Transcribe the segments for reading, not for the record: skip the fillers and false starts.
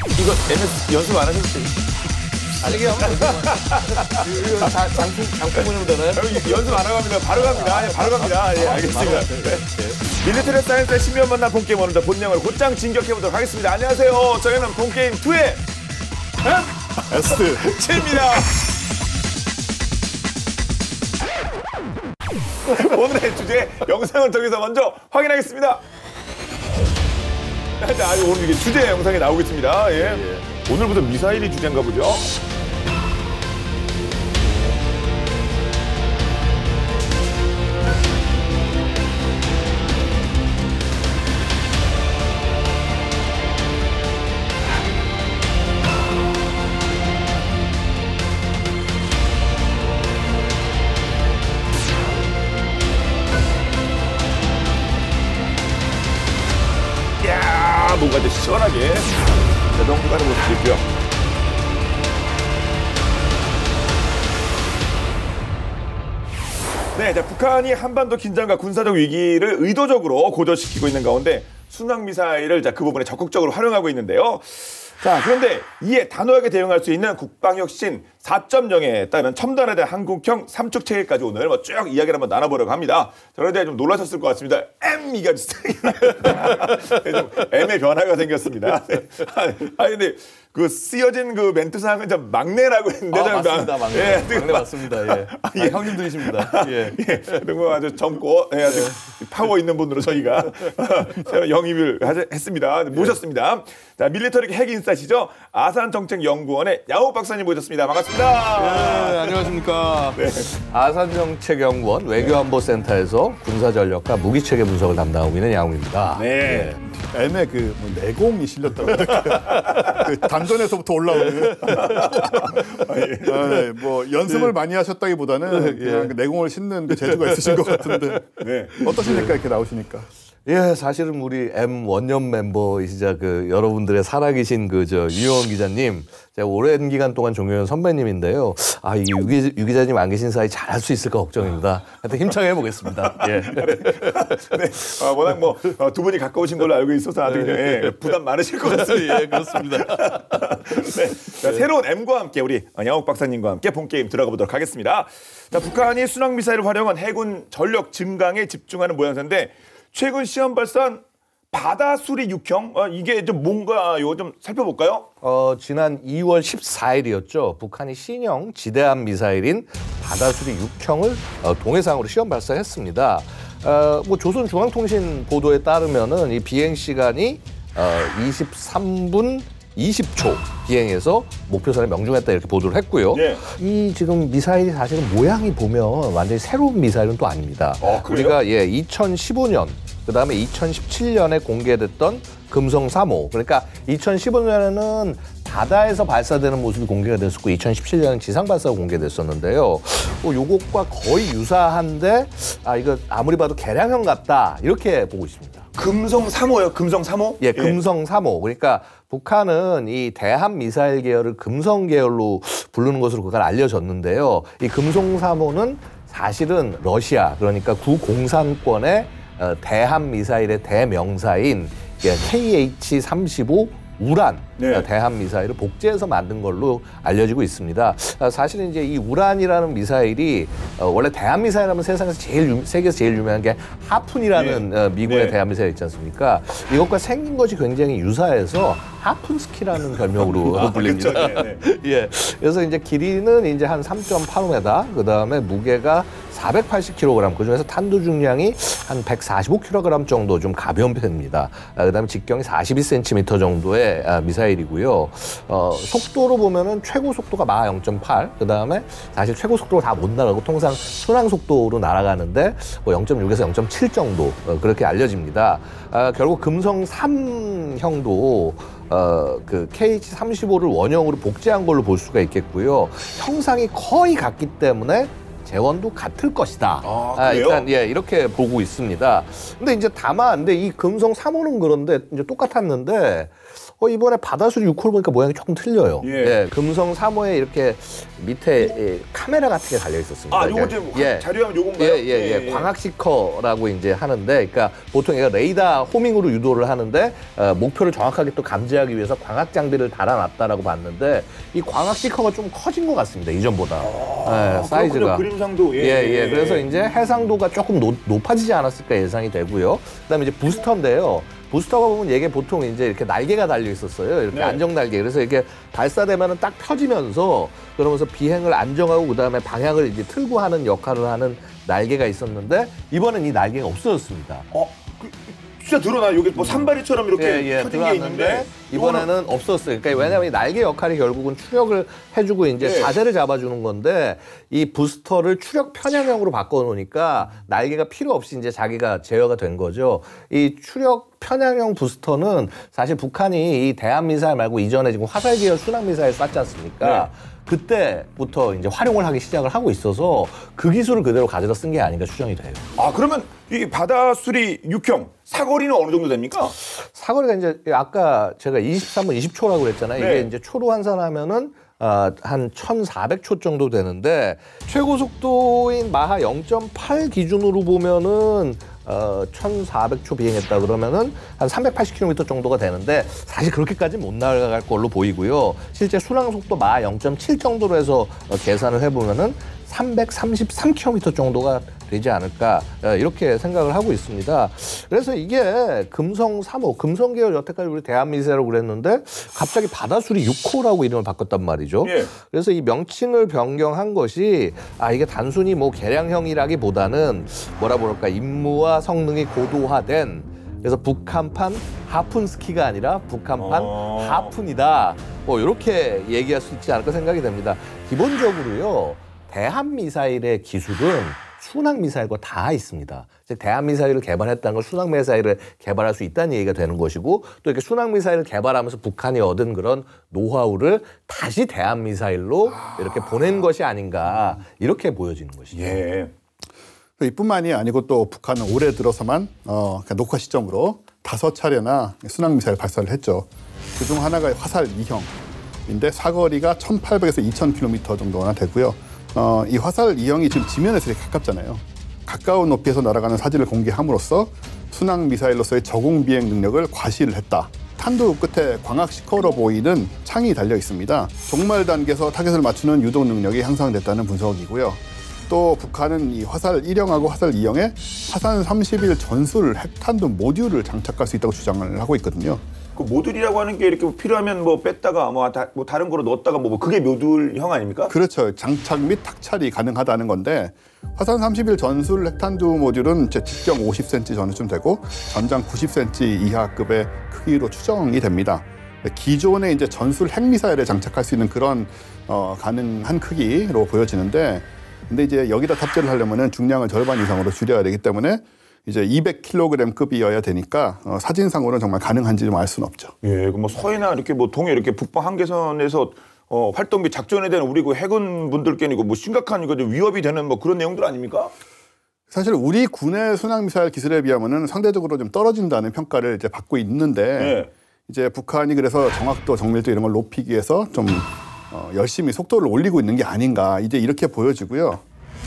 이거 MS 연습 안 하셨어요? 알게 하면 이거 장품으로 되나요? 연습 안 하고 합니다. 바로 갑니다. 예, 바로 갑니다. 예, 알겠습니다. 네. 밀리터리 사이언스의 신비한 만남 본게임 오늘도 본영을 곧장 진격해보도록 하겠습니다. 안녕하세요. 저희는 본게임 2의 MST입니다. 오늘의 주제 영상을 통해서 먼저 확인하겠습니다. 자, 오늘 이게 주제 영상이 나오겠습니다. 예. 오늘부터 미사일이 주제인가 보죠. 뭔가 이제 시원하게 자동으로 가는 모습이고요. 네, 자, 북한이 한반도 긴장과 군사적 위기를 의도적으로 고조시키고 있는 가운데 순항미사일을 그 부분에 적극적으로 활용하고 있는데요. 자, 그런데 이에 단호하게 대응할 수 있는 국방혁신 4.0에 따른 첨단에 대한 한국형 삼축 체계까지 오늘 쭉 이야기를 한번 나눠보려고 합니다. 그런데 좀 놀라셨을 것 같습니다. M이가 좀 M의 변화가 생겼습니다. 근데 그 쓰여진 그 멘트상은 좀 막내라고 했는데. 맞습니다, 막내. 예, 막내 맞습니다. 예. 형님들이십니다. 예. 너무 아주 젊고 아주 파워 있는 분으로 저희가 새로 영입을 했습니다. 모셨습니다. 자, 밀리터리 핵인싸시죠? 아산정책연구원의 양욱 박사님 모셨습니다. 반갑습니다. 네, 안녕하십니까. 네. 아산정책연구원 외교안보센터에서 군사전력과 무기체계 분석을 담당하고 있는 양욱입니다. 네. M에 내공이 실렸다고. 그 담전에서부터 올라오는. 네, 뭐 연습을 많이 하셨다기보다는 그냥 내공을 싣는 그 재주가 있으신 것 같은데. 네. 어떠십니까? 이렇게 나오시니까. 예, 사실은 우리 M 원년 멤버이시자 여러분들의 살아계신 유영원 기자님, 제가 오랜 기간 동안 존경하는 선배님인데요. 유 기자님 안 계신 사이 잘할 수 있을까 걱정입니다. 하여튼 힘차게 해보겠습니다. 예. 네. 워낙 두 분이 가까우신 걸로 알고 있어서 아주 부담 많으실 것 같습니다. 예, 그렇습니다. 네. 자, 새로운 M과 함께 우리 양욱 박사님과 함께 본게임 들어가 보도록 하겠습니다. 자, 북한이 순항미사일을 활용한 해군 전력 증강에 집중하는 모양새인데 최근 시험 발사한 바다수리 6형 이게 좀 뭔가요? 좀 살펴볼까요? 지난 2월 14일이었죠. 북한이 신형 지대함 미사일인 바다수리 6형을 동해상으로 시험 발사했습니다. 조선중앙통신 보도에 따르면은 이 비행 시간이 23분 20초 비행해서 목표선에 명중했다 이렇게 보도를 했고요. 네. 이 지금 미사일이 사실은 모양이 보면 완전히 새로운 미사일은 또 아닙니다. 우리가 2015년 그다음에 2017년에 공개됐던 금성 3호. 그러니까 2015년에는 바다에서 발사되는 모습이 공개가 됐었고 2017년은 지상 발사가 공개됐었는데요. 요것과 거의 유사한데 이거 아무리 봐도 개량형 같다 이렇게 보고 있습니다. 금성 3호요? 금성 3호? 예, 금성 3호. 그러니까 북한은 이 대함 미사일 계열을 금성 계열로 부르는 것으로 그걸 알려졌는데요. 이 금성 3호는 사실은 러시아 그러니까 구공산권의 대함 미사일의 대명사인 KH-35 우란 대함 미사일을 복제해서 만든 걸로 알려지고 있습니다. 사실은 이제 이 우란이라는 미사일이 원래 대함 미사일 하면 세상에서 세계에서 제일 유명한 게 하푼이라는 미국의 대함 미사일 있지 않습니까? 이것과 생긴 것이 굉장히 유사해서 하푼스키라는 별명으로 불립니다. 그렇죠. 예. 그래서 이제 길이는 이제 한 3.85m, 그 다음에 무게가 480kg, 그 중에서 탄두 중량이 한 145kg 정도 좀 가벼운 편입니다. 그 다음에 직경이 42cm 정도의 미사일이고요. 속도로 보면은 최고 속도가 마하 0.8, 그 다음에 사실 최고 속도가 다 못 날아가고 통상 순항 속도로 날아가는데 0.6에서 0.7 정도 그렇게 알려집니다. 결국 금성 3형도 그 KH-35를 원형으로 복제한 걸로 볼 수가 있겠고요. 형상이 거의 같기 때문에 재원도 같을 것이다. 일단 이렇게 보고 있습니다. 근데 이제 다만 이 금성 3호는 그런데 이제 똑같았는데 이번에 바다수리 6호를 보니까 모양이 조금 틀려요. 예. 예, 금성 3호에 이렇게 밑에 카메라 같은 게 달려 있었습니다. 아, 요거 지금 자료하면 요건가요? 예. 광학시커라고 이제 하는데, 그러니까 보통 얘가 레이더 호밍으로 유도를 하는데 목표를 정확하게 또 감지하기 위해서 광학 장비를 달아놨다라고 봤는데 이 광학시커가 좀 커진 것 같습니다. 이전보다. 사이즈가. 그림상도 그래서 이제 해상도가 조금 높아지지 않았을까 예상이 되고요. 그다음에 이제 부스터인데요. 부스터가 보면 이게 보통 이제 이렇게 날개가 달려 있었어요. 이렇게 안정 날개. 그래서 이게 발사되면은 딱 펴지면서 그러면서 비행을 안정하고 그다음에 방향을 이제 틀고 하는 역할을 하는 날개가 있었는데 이번엔 이 날개가 없어졌습니다. 진짜 드러나요. 여기 뭐 산발이처럼 이렇게 펴진 게 있는데 이번에는 없었어요. 그러니까 왜냐하면 이 날개 역할이 결국은 추력을 해주고 이제 자세를 잡아주는 건데 이 부스터를 추력 편향형으로 바꿔놓으니까 날개가 필요 없이 이제 자기가 제어가 된 거죠. 이 추력 편향형 부스터는 사실 북한이 이 대한미사일 말고 이전에 지금 화살 계열 순항미사일 쐈지 않습니까? 그때부터 이제 활용을 하기 시작을 하고 있어서 그 기술을 그대로 가져다 쓴 게 아닌가 추정이 돼요. 그러면 이 바다수리 6형 사거리는 어느 정도 됩니까? 사거리가 이제 아까 제가 23분 20초라고 그랬잖아요. 이게 이제 초로 환산하면은 한 1,400초 정도 되는데 최고 속도인 마하 0.8 기준으로 보면은 1,400초 비행했다 그러면은 한 380km 정도가 되는데 사실 그렇게까지는 못 날아갈 걸로 보이고요. 실제 순항 속도 마하 0.7 정도로 해서 계산을 해보면은 333km 정도가 되지 않을까 이렇게 생각을 하고 있습니다. 그래서 이게 금성 3호, 금성 계열 여태까지 우리 대한미사일이라고 그랬는데 갑자기 바다수리 6호라고 이름을 바꿨단 말이죠. 그래서 이 명칭을 변경한 것이 이게 단순히 뭐 개량형이라기보다는 뭐라 그럴까 임무와 성능이 고도화된 그래서 북한판 하푼스키가 아니라 북한판 하푼이다. 뭐 이렇게 얘기할 수 있지 않을까 생각이 됩니다. 기본적으로요. 대한미사일의 기술은 순항미사일과 다 있습니다. 즉 대한미사일을 개발했다는 건 순항미사일을 개발할 수 있다는 얘기가 되는 것이고 또 이렇게 순항미사일을 개발하면서 북한이 얻은 그런 노하우를 다시 대한미사일로 이렇게 보낸 것이 아닌가 이렇게 보여지는 것이죠. 이뿐만이 아니고 또 북한은 올해 들어서만 녹화 시점으로 5차례나 순항미사일 발사를 했죠. 그중 하나가 화살 2형인데 사거리가 1,800에서 2,000km 정도나 되고요. 이 화살 2형이 지금 지면에서 되게 가깝잖아요. 가까운 높이에서 날아가는 사진을 공개함으로써 순항 미사일로서의 저공 비행 능력을 과시를 했다. 탄도 끝에 광학시커로 보이는 창이 달려 있습니다. 종말 단계에서 타겟을 맞추는 유동 능력이 향상됐다는 분석이고요. 또 북한은 이 화살 1형하고 화살 2형에 화산 30일 전술 핵탄두 모듈을 장착할 수 있다고 주장을 하고 있거든요. 그 모듈이라고 하는 게 이렇게 필요하면 뭐 뺐다가 뭐 다른 거로 넣었다가 뭐 그게 모듈형 아닙니까? 그렇죠. 장착 및 탁찰이 가능하다는 건데 화산 30일 전술 핵탄두 모듈은 직경 50cm 전후쯤 되고 전장 90cm 이하급의 크기로 추정이 됩니다. 기존의 이제 전술 핵미사일에 장착할 수 있는 그런 가능한 크기로 보여지는데, 근데 이제 여기다 탑재를 하려면은 중량을 절반 이상으로 줄여야 되기 때문에 이제 200kg급이어야 되니까 사진상으로는 정말 가능한지 좀 알 수는 없죠. 예, 그 뭐 서해나 이렇게 뭐 동해 이렇게 북방 한계선에서 활동 및 작전에 대한 우리 그 해군 분들께는 이거 뭐 심각한 이거 좀 위협이 되는 뭐 그런 내용들 아닙니까? 사실 우리 군의 순항미사일 기술에 비하면은 상대적으로 좀 떨어진다는 평가를 이제 받고 있는데 이제 북한이 그래서 정확도, 정밀도 이런 걸 높이기 위해서 좀 열심히 속도를 올리고 있는 게 아닌가 이제 이렇게 보여지고요.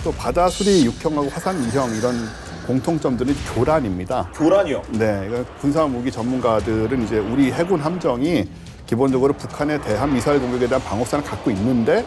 또 바다수리 6형하고 화산 2형 이런 공통점들은 교란입니다. 교란이요? 네, 군사무기 전문가들은 이제 우리 해군 함정이 기본적으로 북한의 대한 미사일 공격에 대한 방어선을 갖고 있는데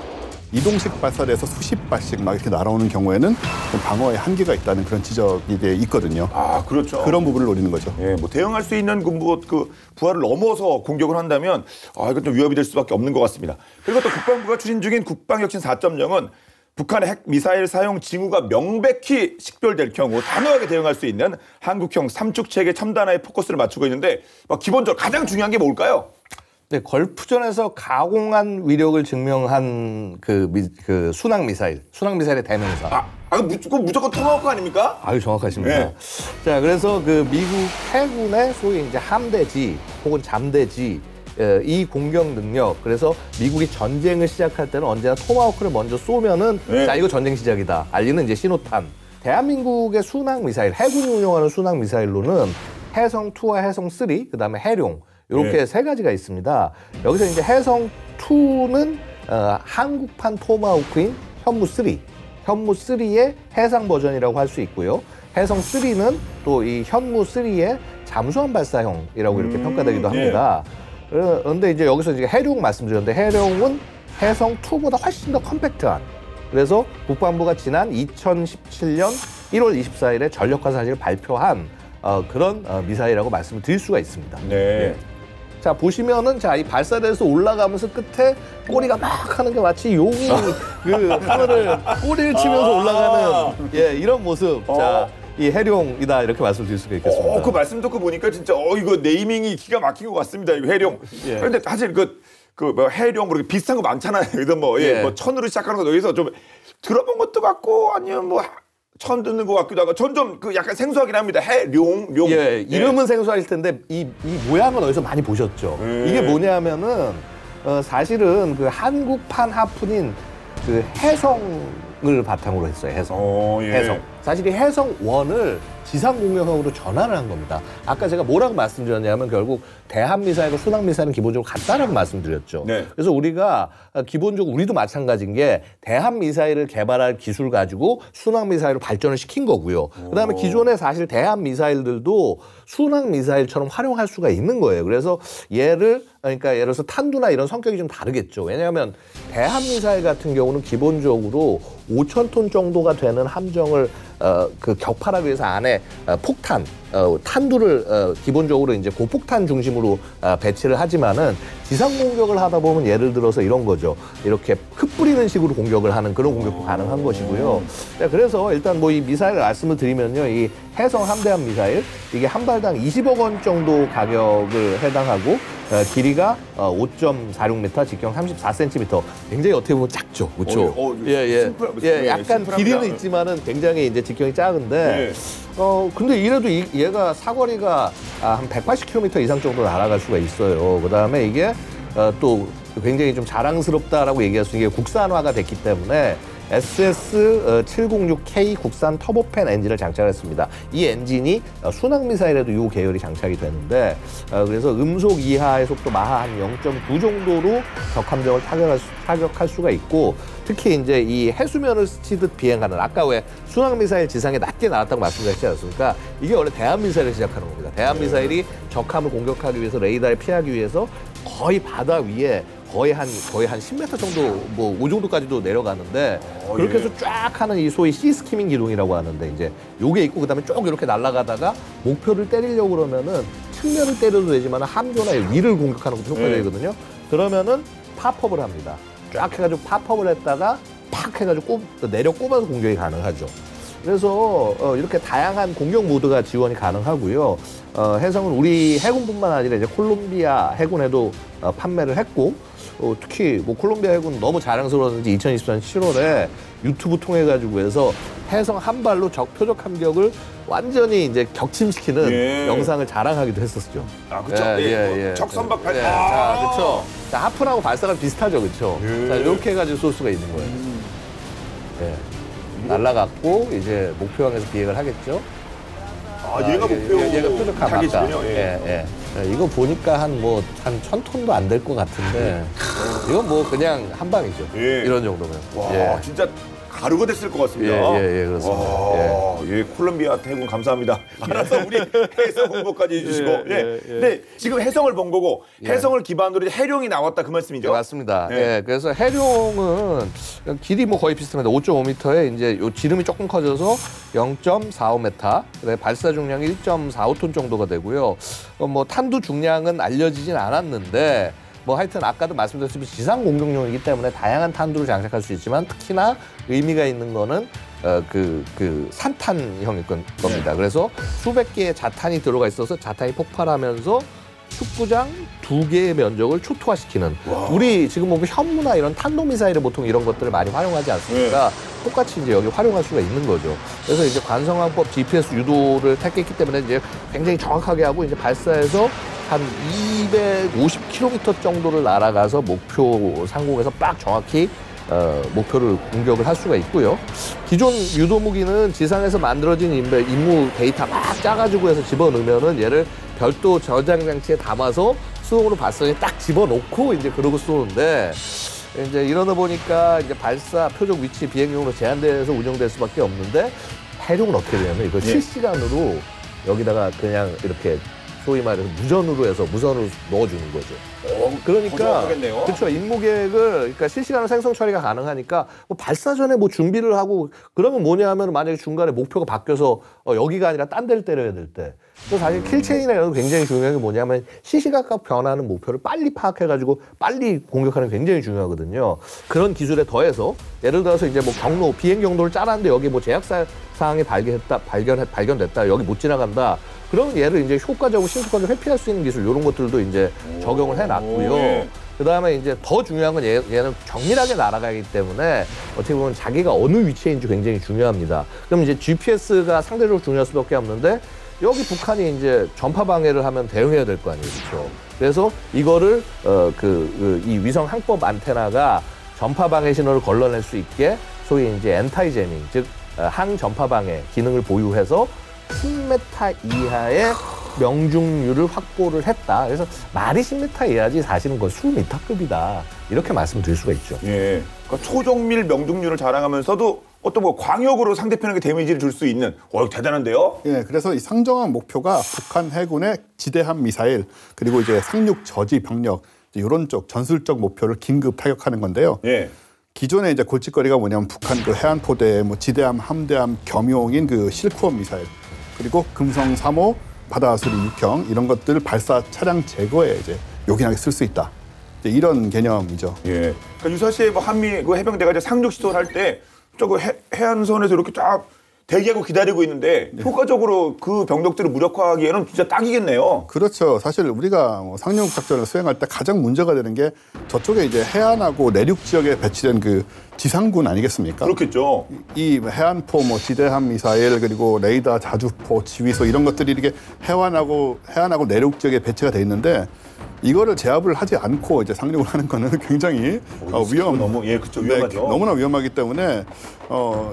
이동식 발사를 해서 수십 발씩 막 이렇게 날아오는 경우에는 방어에 한계가 있다는 그런 지적이 있거든요. 아, 그렇죠. 그런 부분을 노리는 거죠. 예, 뭐 대응할 수 있는 그 부하를 넘어서 공격을 한다면 이건 좀 위협이 될 수밖에 없는 것 같습니다. 그리고 또 국방부가 추진 중인 국방혁신 4.0은 북한의 핵 미사일 사용 징후가 명백히 식별될 경우 단호하게 대응할 수 있는 한국형 삼축체계 첨단화에 포커스를 맞추고 있는데 기본적으로 가장 중요한 게 뭘까요? 네, 걸프전에서 가공한 위력을 증명한 그 순항 미사일의 대명사. 무조건 토마호크 아닙니까? 아유, 정확하십니다. 네. 자, 그래서 그 미국 해군의 소위 이제 함대지 혹은 잠대지 이 공격 능력, 그래서 미국이 전쟁을 시작할 때는 언제나 토마호크를 먼저 쏘면은 자, 이거 전쟁 시작이다 알리는 이제 신호탄. 대한민국의 순항 미사일, 해군이 운영하는 순항 미사일로는 해성 2와 해성 3, 그다음에 해룡 이렇게 예. 세 가지가 있습니다. 여기서 이제 해성 2는 한국판 토마호크인 현무 3, 현무 3의 해상 버전이라고 할 수 있고요. 해성 3는 또 이 현무 3의 잠수함 발사형이라고 이렇게 평가되기도 합니다. 그런데 이제 여기서 이제 해룡 말씀드렸는데 해룡은 해성 2보다 훨씬 더 컴팩트한. 그래서 국방부가 지난 2017년 1월 24일에 전력화 사실을 발표한 그런 미사일이라고 말씀을 드릴 수가 있습니다. 네. 예. 자 보시면은 자 이 발사대에서 올라가면서 끝에 꼬리가 막 하는 게 마치 용이 그 하늘을 꼬리를 치면서 올라가는 예 이런 모습. 자 이 해룡이다 이렇게 말씀드릴 수가 있겠습니다. 그 말씀 듣고 보니까 진짜 이거 네이밍이 기가 막힌 것 같습니다. 이거 해룡. 예. 그런데 사실 뭐 해룡 뭐 이렇게 비슷한 거 많잖아요. 그래서 뭐 천으로 시작하는 거 여기서 좀 들어본 것도 같고 아니면 뭐 처음 듣는 것 같기도 하고 전 좀 약간 생소하긴 합니다. 해룡. 예, 이름은 생소하실 텐데 이 모양은 어디서 많이 보셨죠. 이게 뭐냐면은 사실은 그 한국판 하프닌 그 해성을 바탕으로 했어요. 해성. 예. 해성. 사실 이 해성 1을 지상 공격형으로 전환을 한 겁니다. 아까 제가 뭐라고 말씀드렸냐면 결국 대한 미사일과 순항 미사일은 기본적으로 같다라고 말씀드렸죠. 네. 그래서 우리가 기본적으로 우리도 마찬가지인 게 대한 미사일을 개발할 기술 가지고 순항 미사일을 발전을 시킨 거고요. 그다음에 기존에 사실 대한 미사일들도 순항 미사일처럼 활용할 수가 있는 거예요. 그래서 그러니까 예를 들어서 탄두나 이런 성격이 좀 다르겠죠. 왜냐하면 대한 미사일 같은 경우는 기본적으로 5,000톤 정도가 되는 함정을 그 격파하기 위해서 안에 폭탄, 탄두를 기본적으로 이제 고폭탄 중심으로 배치를 하지만은 지상 공격을 하다 보면 예를 들어서 이런 거죠. 이렇게 흩뿌리는 식으로 공격을 하는 그런 공격도 가능한 것이고요. 네, 그래서 일단 뭐 이 미사일 말씀을 드리면요, 이 해성 함대함 미사일 이게 한 발당 20억 원 정도 가격을 해당하고 길이가 5.46m, 직경 34cm. 굉장히 어떻게 보면 작죠, 그렇죠? 예, 약간 길이는 있지만은 굉장히 이제 직경이 작은데. 근데 이래도 얘가 사거리가 한 180km 이상 정도 날아갈 수가 있어요. 그다음에 이게 또 굉장히 좀 자랑스럽다라고 얘기할 수 있는 게 국산화가 됐기 때문에 SS706K 국산 터보팬 엔진을 장착했습니다. 이 엔진이 순항 미사일에도 이 계열이 장착이 되는데 그래서 음속 이하의 속도 마하 한 0.9 정도로 적함정을 타격할 수가 있고 특히 이제 이 해수면을 스치듯 비행하는 아까 왜 순항 미사일 지상에 낮게 나왔다고 말씀드렸지 않습니까? 이게 원래 대한 미사일을 시작하는 겁니다. 대한 미사일이 적함을 공격하기 위해서 레이더를 피하기 위해서 거의 바다 위에 거의 한 10m 정도 뭐 5 정도까지도 내려가는데 그렇게 해서 쫙 하는 이 소위 시스키밍 기동이라고 하는데 이제 요게 있고 그다음에 쭉 이렇게 날아가다가 목표를 때리려고 그러면은 측면을 때려도 되지만 함교나 위를 공격하는 것도 효과적이거든요. 그러면은 팝업을 합니다. 쫙 해가지고 팝업을 했다가 팍 해가지고 내려 꼽아서 공격이 가능하죠. 그래서 이렇게 다양한 공격 모드가 지원이 가능하고요. 해성은 우리 해군뿐만 아니라 이제 콜롬비아 해군에도 판매를 했고 특히 뭐 콜롬비아 해군 너무 자랑스러웠는지 2024년 7월에 유튜브 통해 가지고 해서 해성 한 발로 적 표적 함격을 완전히 이제 격침시키는 영상을 자랑하기도 했었죠. 아, 그렇죠. 적선박 발. 자, 그렇죠. 자, 하프하고 발사가 비슷하죠, 그렇죠. 자, 이렇게 해가지고 쏠 수가 있는 거예요. 날라갔고 이제 목표 향해서 비행을 하겠죠. 얘가 목표 얘가 표적함 타깃이군요. 이거 보니까 한 1,000톤도 안 될 것 같은데 이건 뭐 그냥 한 방이죠. 이런 정도면. 와, 진짜 가루가 됐을 것 같습니다. 그렇습니다. 콜롬비아 해군 감사합니다. 알아서 우리 해성 홍보까지 해주시고. 네, 지금 해성을 본 거고 해성을 기반으로 해룡이 나왔다 그 말씀이죠? 네, 맞습니다. 그래서 해룡은 길이 뭐 거의 비슷합니다. 5.5m에 이제 요 지름이 조금 커져서 0.45m, 발사 중량이 1.45톤 정도가 되고요. 뭐 탄두 중량은 알려지진 않았는데. 뭐 하여튼 아까도 말씀드렸지만 지상 공격용이기 때문에 다양한 탄두를 장착할 수 있지만 특히나 의미가 있는 거는 그 산탄형일 겁니다. 그래서 수백 개의 자탄이 들어가 있어서 자탄이 폭발하면서 축구장 2개의 면적을 초토화시키는 우리 지금 보면 현무나 이런 탄도미사일을 보통 이런 것들을 많이 활용하지 않습니까? 똑같이 이제 여기 활용할 수가 있는 거죠. 그래서 이제 관성항법 GPS 유도를 택했기 때문에 이제 굉장히 정확하게 하고 이제 발사해서 한 250km 정도를 날아가서 목표 상공에서 딱 정확히 목표를 공격을 할 수가 있고요. 기존 유도 무기는 지상에서 만들어진 임무 데이터 막 짜가지고 해서 집어넣으면은 얘를 별도 저장 장치에 담아서 수동으로 발사에 딱 집어넣고 이제 그러고 쏘는데 이제 이러다 보니까 이제 발사 표적 위치 비행용으로 제한돼서 운영될 수밖에 없는데 해룡은 어떻게 되냐면 이걸 실시간으로 여기다가 그냥 이렇게 소위 말해서 무선으로 넣어주는 거죠. 그러니까 그렇죠. 임무 계획을 그러니까 실시간으로 생성 처리가 가능하니까 뭐 발사 전에 뭐 준비를 하고 그러면 뭐냐하면 만약에 중간에 목표가 바뀌어서 여기가 아니라 딴 데를 때려야 될 때. 또 사실 킬체인에 굉장히 중요한 게 뭐냐면 시시각각 변하는 목표를 빨리 파악해가지고 빨리 공격하는 게 굉장히 중요하거든요. 그런 기술에 더해서 예를 들어서 이제 뭐 경로 비행 경로를 짜놨는데 여기 뭐 제약 사항이 발견됐다 여기 못 지나간다. 그럼 얘를 이제 효과적으로 신속하게 회피할 수 있는 기술 이런 것들도 이제 적용을 해놨고요. 네. 그다음에 이제 더 중요한 건 얘는 정밀하게 날아가기 때문에 어떻게 보면 자기가 어느 위치인지 굉장히 중요합니다. 그럼 이제 GPS가 상대적으로 중요할 수밖에 없는데 여기 북한이 이제 전파 방해를 하면 대응해야 될 거 아니에요, 그렇죠? 그래서 이거를 이 위성 항법 안테나가 전파 방해 신호를 걸러낼 수 있게 소위 이제 엔타이 제밍, 즉 항전파 방해 기능을 보유해서 10m 이하의 명중률을 확보를 했다. 그래서 말이 10m 이하지 사실은 그건 수미터급이다. 이렇게 말씀드릴 수가 있죠. 예. 그러니까 초정밀 명중률을 자랑하면서도 어떤 뭐 광역으로 상대편에게 데미지를 줄 수 있는 대단한데요. 예, 그래서 이 상정한 목표가 북한 해군의 지대함 미사일 그리고 이제 상륙 저지 병력 이런 쪽 전술적 목표를 긴급 타격하는 건데요. 예. 기존에 이제 골칫거리가 뭐냐면 북한 그 해안포대, 뭐 지대함, 함대함 겸용인 그 실크원 미사일 그리고 금성 3호, 바다수리 6형 이런 것들 발사 차량 제거에 이제 요긴하게 쓸 수 있다. 이제 이런 개념이죠. 예. 그러니까 유사시에 뭐 한미 그 해병대가 이제 상륙 시도를 할 때 저거 해안선에서 이렇게 쫙 대기하고 기다리고 있는데 효과적으로 그 병력들을 무력화하기에는 진짜 딱이겠네요. 그렇죠. 사실 우리가 뭐 상륙 작전을 수행할 때 가장 문제가 되는 게 저쪽에 이제 해안하고 내륙 지역에 배치된 그 지상군 아니겠습니까? 그렇겠죠. 이 해안포, 뭐 지대함 미사일 그리고 레이더, 자주포, 지휘소 이런 것들이 이렇게 해안하고 내륙 지역에 배치가 돼 있는데 이거를 제압을 하지 않고 이제 상륙을 하는 거는 굉장히 그렇죠. 위험하죠. 네, 너무나 위험하기 때문에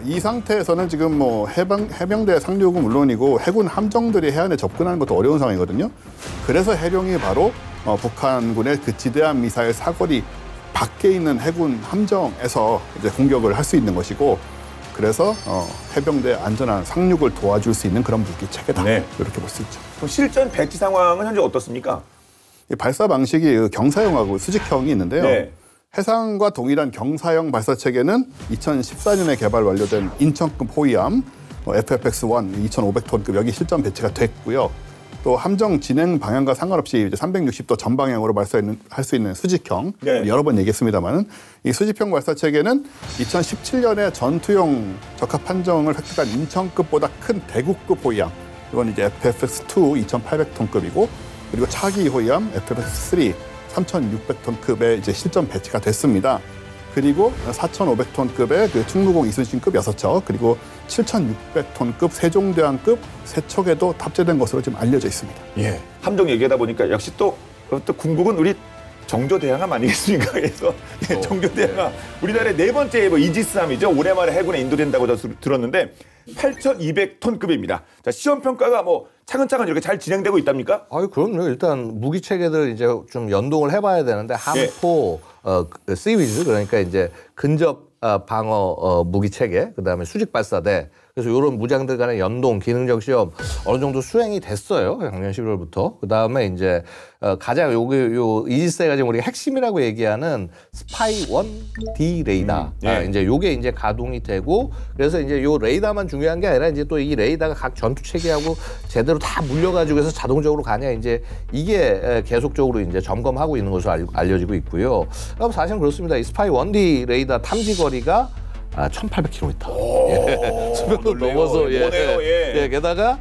이 상태에서는 지금 뭐 해병대 상륙은 물론이고 해군 함정들이 해안에 접근하는 것도 어려운 상황이거든요. 그래서 해룡이 바로 북한군의 그 지대함 미사일 사거리 밖에 있는 해군 함정에서 이제 공격을 할 수 있는 것이고, 그래서 해병대 안전한 상륙을 도와줄 수 있는 그런 무기 체계다. 네. 이렇게 볼 수 있죠. 그럼 실전 배치 상황은 현재 어떻습니까? 이 발사 방식이 경사형하고 수직형이 있는데요. 네. 해상과 동일한 경사형 발사 체계는 2014년에 개발 완료된 인천급 호위함 FFX-1 2,500톤급 여기 실전 배치가 됐고요. 또 함정 진행 방향과 상관없이 이제 360도 전방향으로 발사할 수 있는 수직형, 네. 여러 번 얘기했습니다만은 이 수직형 발사 체계는 2017년에 전투용 적합 판정을 획득한 인천급보다 큰 대구급 호위함, 이건 이제 FFX-2 2,800톤급이고, 그리고 차기 호위함 FFX-3 3,600톤급의 이제 실전 배치가 됐습니다. 그리고 4,500톤급의 그 충무공 이순신급 6척, 그리고 7,600톤급 세종대왕급 3척에도 탑재된 것으로 지금 알려져 있습니다. 예. 함정 얘기하다 보니까 역시 또 궁극은 우리 정조대항함 아니겠습니까? 그래서 정조대항함 우리나라의 네 번째 뭐 이지스함이죠. 올해 말에 해군에 인도된다고 들었는데 8,200톤급입니다. 자, 시험 평가가 뭐 차근차근 이렇게 잘 진행되고 있답니까? 그럼요. 일단 무기 체계들 이제 좀 연동을 해봐야 되는데 함포, 시위즈 그러니까 이제 근접 방어 무기 체계, 그다음에 수직 발사대. 그래서 이런 무장들 간의 연동, 기능적 시험 어느 정도 수행이 됐어요. 작년 11월부터. 그다음에 이제 가장 요 이지스가 지금 우리가 핵심이라고 얘기하는 스파이 1D 레이더. 이제 요게 이제 가동이 되고, 그래서 이제 요 레이더만 중요한 게 아니라 이제 또 이 레이더가 각 전투 체계하고 제대로 다 물려가지고 해서 자동적으로 가냐, 이제 이게 계속적으로 이제 점검하고 있는 것으로 알려지고 있고요. 그럼 사실은 그렇습니다. 이 스파이 1D 레이더 탐지 거리가 1,800km. 수명도 넘어서 게다가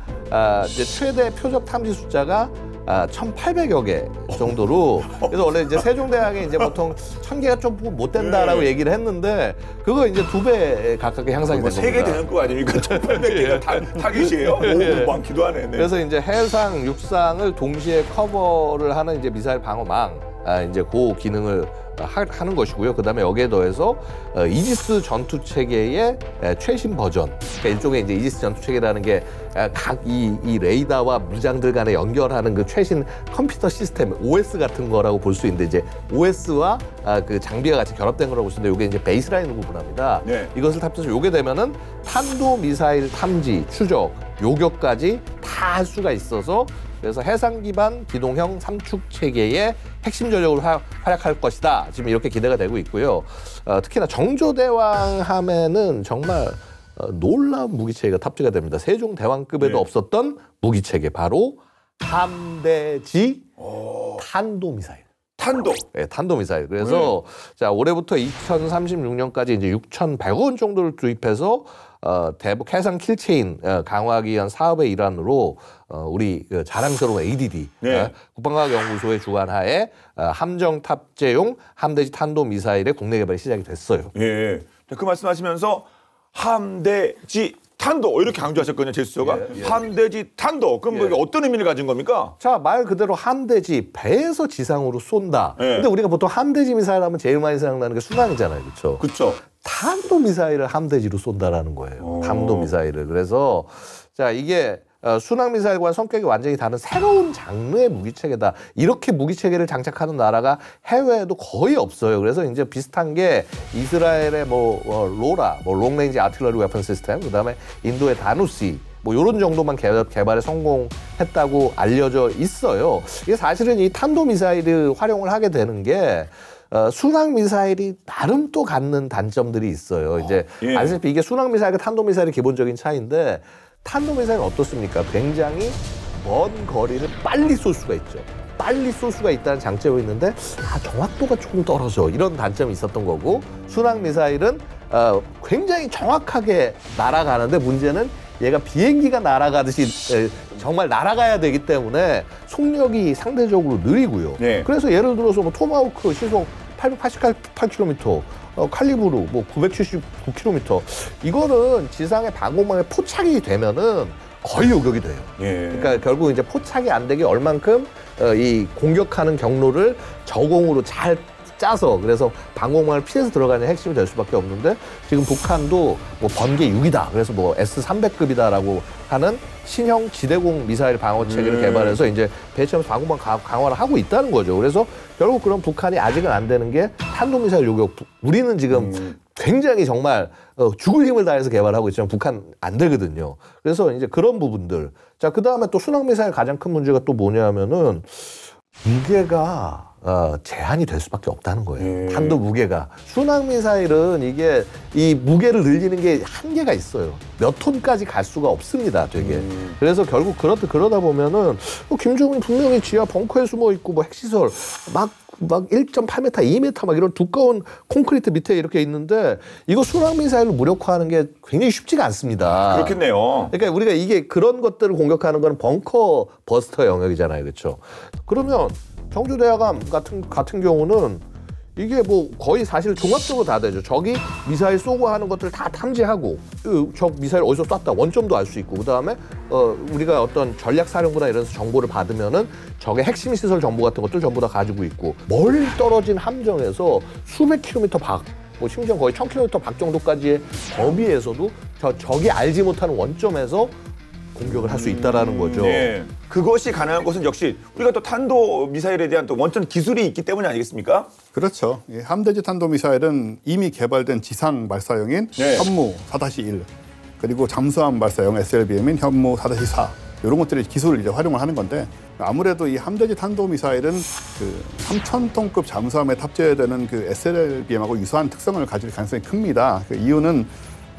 이제 최대 표적 탐지 숫자가 1,800여 개 정도로. 그래서 원래 이제 세종대왕에 이제 보통 1,000개가 좀 못 된다라고 얘기를 했는데 그거 이제 2배 가깝게 향상이 된 겁니다. 세계 대형급 아닙니까? 1,800개가 타깃이에요? 오, 많기도 하네. 네. 그래서 이제 해상, 육상을 동시에 커버를 하는 이제 미사일 방어망. 이제 그 기능을 하는 것이고요. 그다음에 여기에 더해서 이지스 전투 체계의 최신 버전. 그러니까 일종의 이제 이지스 전투 체계라는 게 각 이 레이더와 무장들 간에 연결하는 그 최신 컴퓨터 시스템 OS 같은 거라고 볼 수 있는데 이제 OS와 그 장비가 같이 결합된 거라고 볼 수 있는데 이게 이제 베이스라인으로 구분합니다. 네. 이것을 탑재해서 요게 되면은 탄도 미사일 탐지, 추적, 요격까지 다 할 수가 있어서 그래서 해상 기반 기동형 삼축 체계의 핵심 전력으로 활약할 것이다. 지금 이렇게 기대가 되고 있고요. 특히나 정조대왕 함에는 정말 놀라운 무기체계가 탑재가 됩니다. 세종대왕급에도 네. 없었던 무기체계 바로 함대지 탄도미사일. 탄도. 네, 탄도미사일. 그래서 자 올해부터 2036년까지 이제 6,100억 원 정도를 투입해서 대북 해상 킬체인 강화하기 위한 사업의 일환으로 우리 자랑스러운 ADD 네. 국방과학연구소의 주관하에 함정 탑재용 함대지 탄도미사일의 국내 개발이 시작이 됐어요. 예. 그 말씀하시면서 함대지 탄도 이렇게 강조하셨거든요, 제수조가. 함대지 탄도. 그럼 뭐 이게 어떤 의미를 가진 겁니까? 자, 말 그대로 함대지, 배에서 지상으로 쏜다. 네. 근데 우리가 보통 함대지 미사일 하면 제일 많이 생각나는 게 순항이잖아요. 그렇죠? 그렇죠. 탄도미사일을 함대지로 쏜다라는 거예요. 탄도미사일을. 그래서 자, 이게 순항미사일과는 성격이 완전히 다른 새로운 장르의 무기체계다. 이렇게 무기체계를 장착하는 나라가 해외에도 거의 없어요. 그래서 이제 비슷한 게 이스라엘의 로라, 롱레인지 아티러리 웨폰 시스템, 그다음에 인도의 다누시, 이런 정도만 개발에 성공했다고 알려져 있어요. 이게 사실은 이 탄도미사일을 활용을 하게 되는 게 순항미사일이 나름 또 갖는 단점들이 있어요. 이제 예. 아시다시피 이게 순항미사일과 탄도미사일의 기본적인 차이인데 탄도미사일은 어떻습니까? 굉장히 먼 거리를 빨리 쏠 수가 있죠. 빨리 쏠 수가 있다는 장점이 있는데 정확도가 조금 떨어져. 이런 단점이 있었던 거고 순항미사일은 굉장히 정확하게 날아가는데 문제는 얘가 비행기가 날아가듯이 정말 날아가야 되기 때문에 속력이 상대적으로 느리고요. 네. 그래서 예를 들어서 토마호크 시속 888km, 칼리브르 979km 이거는 지상의 방공망에 포착이 되면은 거의 요격이 돼요. 예. 그러니까 결국 이제 포착이 안 되게 얼만큼 이 공격하는 경로를 저공으로 잘 짜서 그래서 방공망을 피해서 들어가는 핵심이 될 수밖에 없는데 지금 북한도 번개 6이다. 그래서 S-300급이다라고 하는 신형 지대공 미사일 방어 체계를 개발해서 이제 배치하면서 방공망 강화를 하고 있다는 거죠. 그래서 결국 그럼 북한이 아직은 안 되는 게 탄도미사일 요격. 우리는 지금 굉장히 정말 죽을 힘을 다해서 개발하고 있지만 북한 안 되거든요. 그래서 이제 그런 부분들. 자, 그 다음에 또 순항미사일 가장 큰 문제가 또 뭐냐면은 무게가 제한이 될 수밖에 없다는 거예요. 탄도 무게가. 순항미사일은 이게 이 무게를 늘리는 게 한계가 있어요. 몇 톤까지 갈 수가 없습니다, 되게. 그래서 결국 그러다 보면은 김정은이 분명히 지하 벙커에 숨어 있고 핵시설 막 1.8m, 2m 막 이런 두꺼운 콘크리트 밑에 이렇게 있는데 이거 순항미사일로 무력화하는 게 굉장히 쉽지가 않습니다. 그렇겠네요. 그러니까 우리가 이게 그런 것들을 공격하는 건 벙커 버스터 영역이잖아요. 그렇죠? 그러면 정조대왕함 같은 경우는 이게 거의 사실 종합적으로 다 되죠. 적이 미사일 쏘고 하는 것들 다 탐지하고 적 미사일 어디서 쐈다 원점도 알 수 있고 그다음에 우리가 어떤 전략사령부나 이런 데서 정보를 받으면은 적의 핵심 시설 정보 같은 것들 전부 다 가지고 있고 멀리 떨어진 함정에서 수백 킬로미터 밖 심지어 거의 1000km 밖 정도까지의 범위에서도 적이 알지 못하는 원점에서 공격을 할 수 있다라는 거죠. 네. 그것이 가능한 것은 역시 우리가 또 탄도 미사일에 대한 또 원천 기술이 있기 때문이 아니겠습니까? 그렇죠. 이 함대지 탄도미사일은 이미 개발된 지상 발사형인 네. 현무 4-1 그리고 잠수함 발사형 SLBM인 현무 4-4 이런 것들이 기술을 이제 활용을 하는 건데 아무래도 이 함대지 탄도미사일은 그 3,000톤급 잠수함에 탑재되는 그 SLBM하고 유사한 특성을 가질 가능성이 큽니다. 그 이유는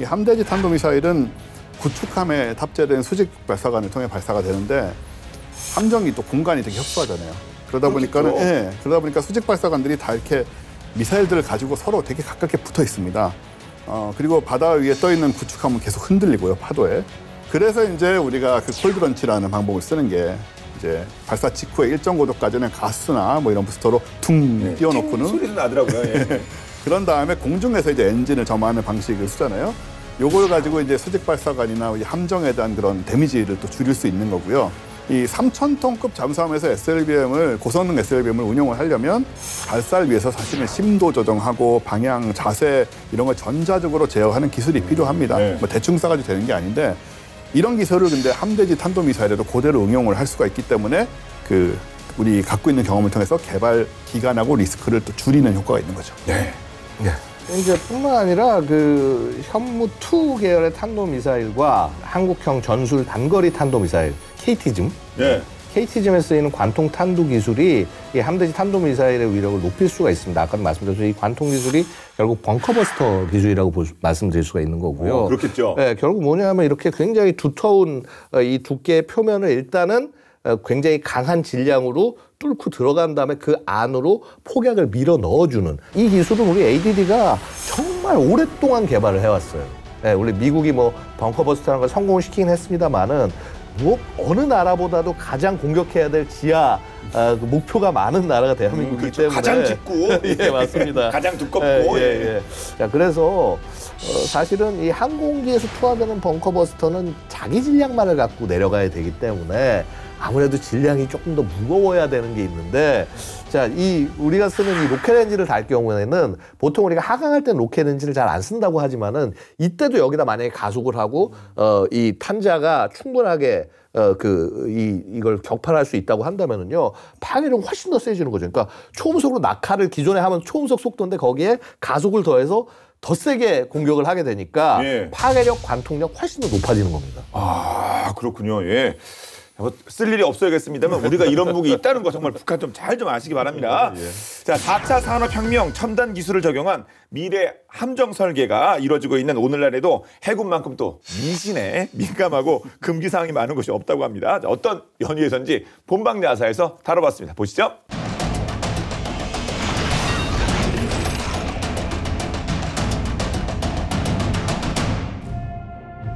이 함대지 탄도미사일은 구축함에 탑재된 수직 발사관을 통해 발사가 되는데 함정이 또 공간이 되게 협소하잖아요. 그러다 보니까 수직 발사관들이 다 이렇게 미사일들을 가지고 서로 되게 가깝게 붙어 있습니다. 그리고 바다 위에 떠 있는 구축함은 계속 흔들리고요, 파도에. 그래서 이제 우리가 그 콜드런치라는 방법을 쓰는 게 이제 발사 직후에 일정 고도까지는 가스나 이런 부스터로 퉁 띄워놓고는 소리도 나더라고요. 예. 그런 다음에 공중에서 이제 엔진을 점화하는 방식을 쓰잖아요. 요걸 가지고 이제 수직 발사관이나 함정에 대한 그런 데미지를 또 줄일 수 있는 거고요. 이 3,000톤급 잠수함에서 SLBM을 고성능 SLBM을 운용을 하려면 발사를 위해서 사실은 심도 조정하고 방향, 자세 이런 걸 전자적으로 제어하는 기술이 필요합니다. 네. 뭐 대충 쏴가지고 되는 게 아닌데 이런 기술을 근데 함대지 탄도미사일에도 그대로 응용을 할 수가 있기 때문에 우리 갖고 있는 경험을 통해서 개발 기간하고 리스크를 또 줄이는 효과가 있는 거죠. 네. 네. 이제 뿐만 아니라 현무2 계열의 탄도미사일과 한국형 전술 단거리 탄도미사일 KT즘, 네. KT즘에 쓰이는 관통 탄두 기술이 이 함대지 탄도미사일의 위력을 높일 수가 있습니다. 아까도 말씀드렸죠. 이 관통 기술이 결국 벙커버스터 기술이라고 말씀드릴 수가 있는 거고요. 그렇겠죠. 네, 결국 뭐냐면 이렇게 굉장히 두터운 이 두께의 표면을 일단은 굉장히 강한 질량으로 뚫고 들어간 다음에 그 안으로 폭약을 밀어 넣어주는 이 기술은 우리 ADD가 정말 오랫동안 개발을 해왔어요. 네, 원래 미국이 뭐 벙커버스터라는 걸 성공을 시키긴 했습니다만은 어느 나라보다도 가장 공격해야 될 지하 목표가 많은 나라가 대한민국이기 그렇죠. 때문에 가장 짙고 예, 맞습니다. 가장 두껍고 예. 자, 그래서 사실은 이 항공기에서 투하되는 벙커버스터는 자기 질량만을 갖고 내려가야 되기 때문에 아무래도 질량이 조금 더 무거워야 되는 게 있는데, 자, 우리가 쓰는 이 로켓 엔진을 달 경우에는 보통 우리가 하강할 땐 로켓 엔진을 잘 안 쓴다고 하지만은 이때도 여기다 만약에 가속을 하고 이 탄자가 충분하게 이걸 격파할 수 있다고 한다면은요, 파괴력은 훨씬 더 세지는 거죠. 그러니까 초음속으로 낙하를 기존에 하면 초음속 속도인데 거기에 가속을 더해서 더 세게 공격을 하게 되니까 예. 파괴력, 관통력 훨씬 더 높아지는 겁니다. 아, 그렇군요. 예. 쓸 일이 없어야겠습니다만 우리가 이런 무기 있다는 거 정말 북한 좀 잘 좀 아시기 바랍니다. 자, 4차 산업혁명 첨단 기술을 적용한 미래 함정 설계가 이루어지고 있는 오늘날에도 해군만큼 또 미신에 민감하고 금기 사항이 많은 곳이 없다고 합니다. 자, 어떤 연유에서인지 본방야사에서 다뤄봤습니다. 보시죠.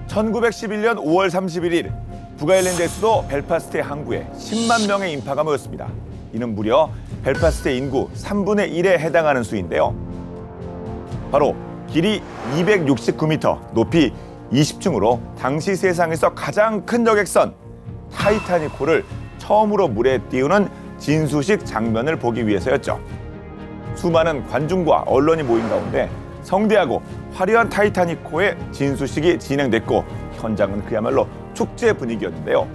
(1911년 5월 31일) 북아일랜드의 수도 벨파스트의 항구에 10만 명의 인파가 모였습니다. 이는 무려 벨파스트의 인구 3분의 1에 해당하는 수인데요. 바로 길이 269m, 높이 20층으로 당시 세상에서 가장 큰 여객선 타이타닉호를 처음으로 물에 띄우는 진수식 장면을 보기 위해서였죠. 수많은 관중과 언론이 모인 가운데 성대하고 화려한 타이타닉호의 진수식이 진행됐고 현장은 그야말로 축제 분위기였는데요.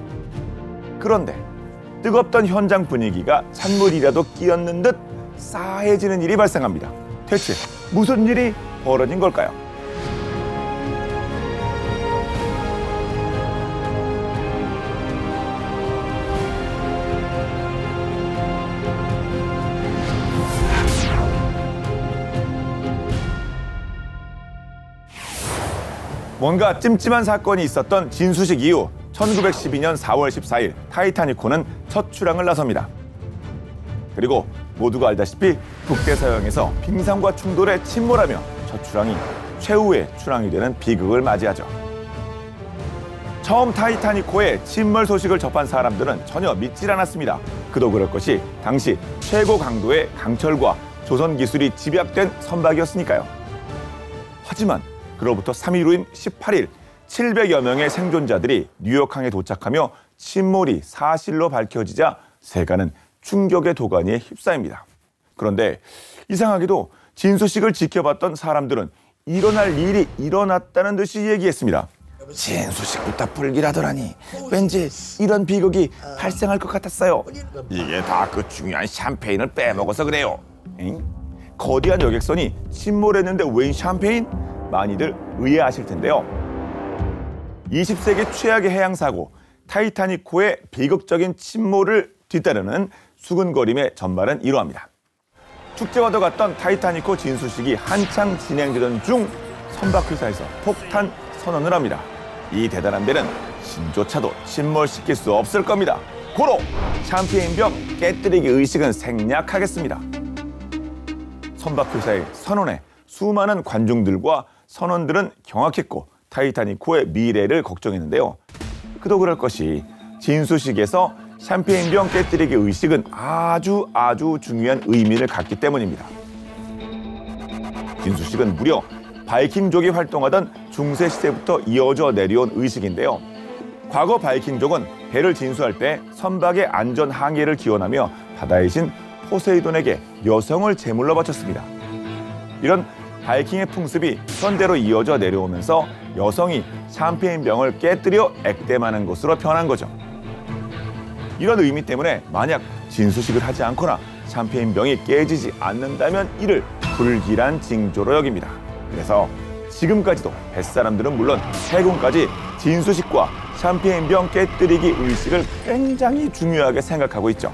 그런데 뜨겁던 현장 분위기가 찬물이라도 끼얹는 듯 싸해지는 일이 발생합니다. 대체 무슨 일이 벌어진 걸까요? 뭔가 찜찜한 사건이 있었던 진수식 이후 1912년 4월 14일 타이타닉호는 첫 출항을 나섭니다. 그리고 모두가 알다시피 북대서양에서 빙산과 충돌에 침몰하며 첫 출항이 최후의 출항이 되는 비극을 맞이하죠. 처음 타이타닉호의 침몰 소식을 접한 사람들은 전혀 믿질 않았습니다. 그도 그럴 것이 당시 최고 강도의 강철과 조선 기술이 집약된 선박이었으니까요. 하지만 그로부터 3일 후인 18일 700여 명의 생존자들이 뉴욕항에 도착하며 침몰이 사실로 밝혀지자 세간은 충격의 도가니에 휩싸입니다. 그런데 이상하게도 진수식을 지켜봤던 사람들은 일어날 일이 일어났다는 듯이 얘기했습니다. 진수식부터 불길하더라니 왠지 이런 비극이 발생할 것 같았어요. 이게 다 그 중요한 샴페인을 빼먹어서 그래요. 엥? 거대한 여객선이 침몰했는데 웬 샴페인? 많이들 의아하실 텐데요. 20세기 최악의 해양사고 타이타닉호의 비극적인 침몰을 뒤따르는 수근거림의 전말은 이러합니다. 축제와도 같던 타이타닉호 진수식이 한창 진행되던 중 선박회사에서 폭탄 선언을 합니다. 이 대단한 배는 신조차도 침몰시킬 수 없을 겁니다. 고로 샴페인병 깨뜨리기 의식은 생략하겠습니다. 선박회사의 선언에 수많은 관중들과 선원들은 경악했고 타이타닉호의 미래를 걱정했는데요. 그도 그럴 것이 진수식에서 샴페인병 깨뜨리기 의식은 아주 중요한 의미를 갖기 때문입니다. 진수식은 무려 바이킹족이 활동하던 중세 시대부터 이어져 내려온 의식인데요. 과거 바이킹족은 배를 진수할 때 선박의 안전 항해를 기원하며 바다의 신 포세이돈에게 여성을 제물로 바쳤습니다. 이런 바이킹의 풍습이 현대로 이어져 내려오면서 여성이 샴페인 병을 깨뜨려 액땜하는 것으로 변한 거죠. 이런 의미 때문에 만약 진수식을 하지 않거나 샴페인 병이 깨지지 않는다면 이를 불길한 징조로 여깁니다. 그래서 지금까지도 뱃사람들은 물론 해군까지 진수식과 샴페인 병 깨뜨리기 의식을 굉장히 중요하게 생각하고 있죠.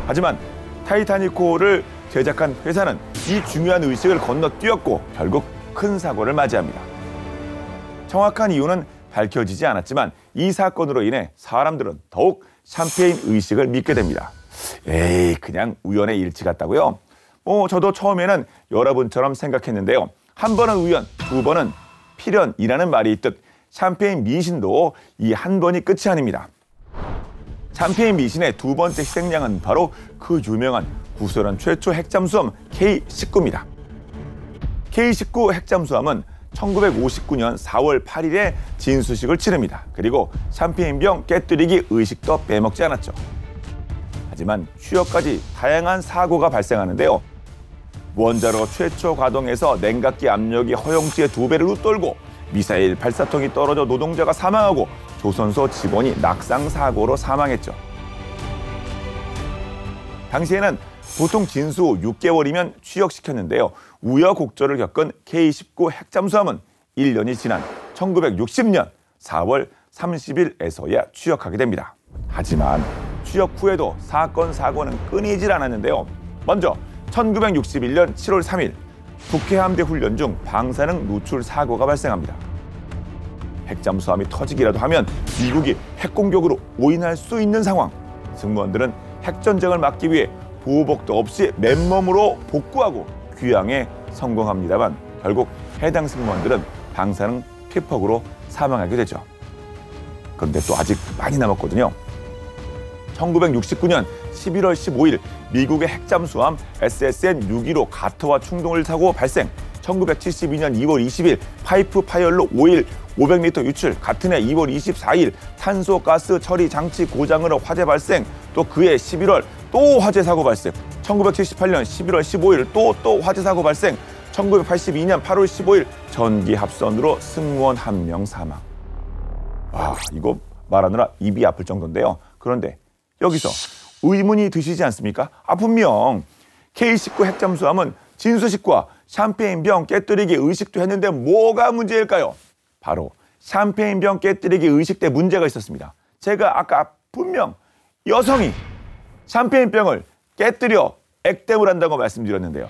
하지만 타이타닉호를 제작한 회사는 이 중요한 의식을 건너뛰었고 결국 큰 사고를 맞이합니다. 정확한 이유는 밝혀지지 않았지만 이 사건으로 인해 사람들은 더욱 샴페인 의식을 믿게 됩니다. 에이, 그냥 우연의 일치 같다고요? 저도 처음에는 여러분처럼 생각했는데요. 한 번은 우연, 두 번은 필연이라는 말이 있듯 샴페인 미신도 이 한 번이 끝이 아닙니다. 샴페인 미신의 두 번째 희생양은 바로 그 유명한 구소련 최초 핵잠수함 K-19입니다. K-19 핵잠수함은 1959년 4월 8일에 진수식을 치릅니다. 그리고 샴페인병 깨뜨리기 의식도 빼먹지 않았죠. 하지만 취역까지 다양한 사고가 발생하는데요. 원자로 최초 가동에서 냉각기 압력이 허용치의 2배를 웃돌고 미사일 발사통이 떨어져 노동자가 사망하고 조선소 직원이 낙상 사고로 사망했죠. 당시에는 보통 진수 후 6개월이면 취역시켰는데요. 우여곡절을 겪은 K-19 핵잠수함은 1년이 지난 1960년 4월 30일에서야 취역하게 됩니다. 하지만 취역 후에도 사건, 사고는 끊이질 않았는데요. 먼저 1961년 7월 3일 북해함대 훈련 중 방사능 누출 사고가 발생합니다. 핵잠수함이 터지기라도 하면 미국이 핵공격으로 오인할 수 있는 상황. 승무원들은 핵전쟁을 막기 위해 보호복도 없이 맨몸으로 복구하고 귀향에 성공합니다만 결국 해당 승무원들은 방사능 피폭으로 사망하게 되죠. 그런데 또 아직 많이 남았거든요. 1969년 11월 15일 미국의 핵잠수함 SSN-615 가트와 충돌 사고 발생. 1972년 2월 20일 파이프 파열로 오일 500리터 유출. 같은 해 2월 24일 탄소가스 처리 장치 고장으로 화재 발생. 또 그해 11월 또 화재 사고 발생. 1978년 11월 15일 또 화재 사고 발생. 1982년 8월 15일 전기 합선으로 승무원 1명 사망. 와, 이거 말하느라 입이 아플 정도인데요. 그런데 여기서 의문이 드시지 않습니까? 분명 K-19 핵잠수함은 진수식과 샴페인병 깨뜨리기 의식도 했는데 뭐가 문제일까요? 바로 샴페인병 깨뜨리기 의식 때 문제가 있었습니다. 제가 아까 분명 여성이 샴페인병을 깨뜨려 액땜을 한다고 말씀드렸는데요.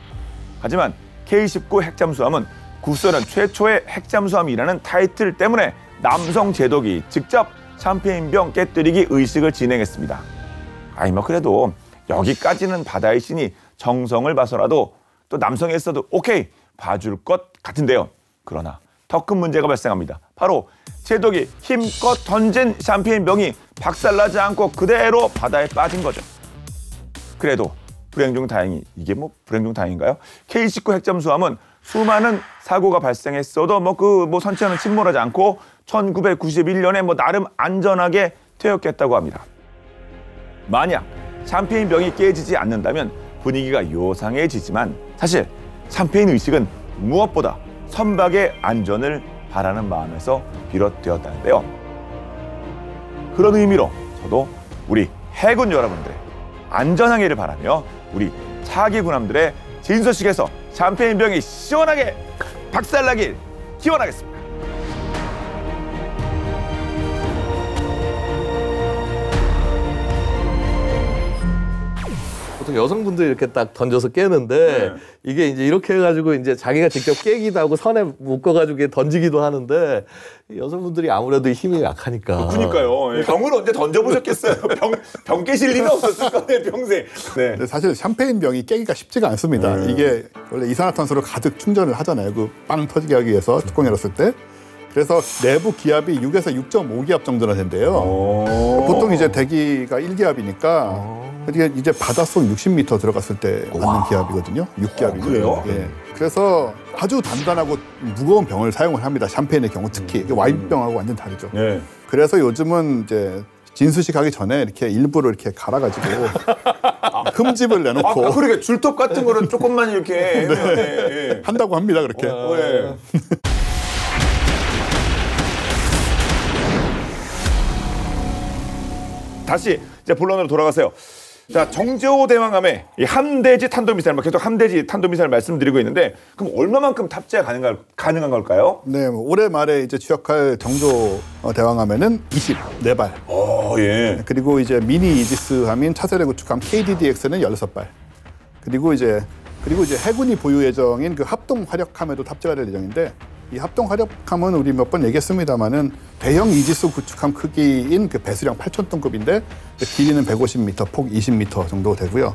하지만 K-19 핵잠수함은 구소련 최초의 핵잠수함이라는 타이틀 때문에 남성 제독이 직접 샴페인병 깨뜨리기 의식을 진행했습니다. 그래도 여기까지는 바다의 신이 정성을 봐서라도 또 남성이었어도 오케이 봐줄 것 같은데요. 그러나 더 큰 문제가 발생합니다. 바로 제독이 힘껏 던진 샴페인병이 박살나지 않고 그대로 바다에 빠진 거죠. 그래도 불행 중 다행히, 이게 불행 중 다행인가요? K-19 핵잠수함은 수많은 사고가 발생했어도 선체는 침몰하지 않고 1991년에 나름 안전하게 퇴역했다고 합니다. 만약 샴페인병이 깨지지 않는다면 분위기가 요상해지지만 사실 샴페인 의식은 무엇보다 선박의 안전을 바라는 마음에서 비롯되었다는데요. 그런 의미로 저도 우리 해군 여러분들의 안전항해를 바라며 우리 차기 군함들의 진수식에서 샴페인병이 시원하게 박살나길 기원하겠습니다. 보통 여성분들이 이렇게 딱 던져서 깨는데 이게 이제 이렇게 해가지고 이제 자기가 직접 깨기도 하고 선에 묶어가지고 던지기도 하는데 여성분들이 아무래도 힘이 약하니까. 그러니까요. 병을 언제 던져보셨겠어요? 병 깨실 리는 없었을 거예요, 평생. 네. 사실 샴페인병이 깨기가 쉽지가 않습니다. 이게 원래 이산화탄소를 가득 충전을 하잖아요. 그 빵 터지게 하기 위해서 뚜껑 열었을 때. 그래서 내부 기압이 6에서 6.5기압 정도나 된대요. 보통 이제 대기가 1기압이니까 이게 이제 바닷속 60m 들어갔을 때 맞는 기압이거든요. 6기압이고요. 그래요? 예. 그래서 아주 단단하고 무거운 병을 사용을 합니다. 샴페인의 경우 특히 이게 와인병하고 완전 다르죠. 네. 그래서 요즘은 이제 진수식 하기 전에 이렇게 일부러 이렇게 갈아가지고 흠집을 내놓고 그러게 줄톱 같은 거는 조금만 이렇게 네. 한다고 합니다. 그렇게. 네. 다시 이제 본론으로 돌아가세요. 자, 정재호 대왕함의 이 함대지 탄도미사일, 계속 함대지 탄도미사일 말씀드리고 있는데, 그럼 얼마만큼 탑재가 가능한 걸까요? 네, 올해 말에 이제 취역할 정조 대왕함에는 24발. 예. 그리고 이제 미니 이지스함인 차세대 구축함 KDDX는 16발. 그리고 이제 해군이 보유 예정인 그 합동 화력함에도 탑재가 될 예정인데, 이 합동 화력함은 우리 몇 번 얘기했습니다만은 대형 이지스 구축함 크기인 그 배수량 8,000톤급인데 길이는 150m, 폭 20m 정도 되고요.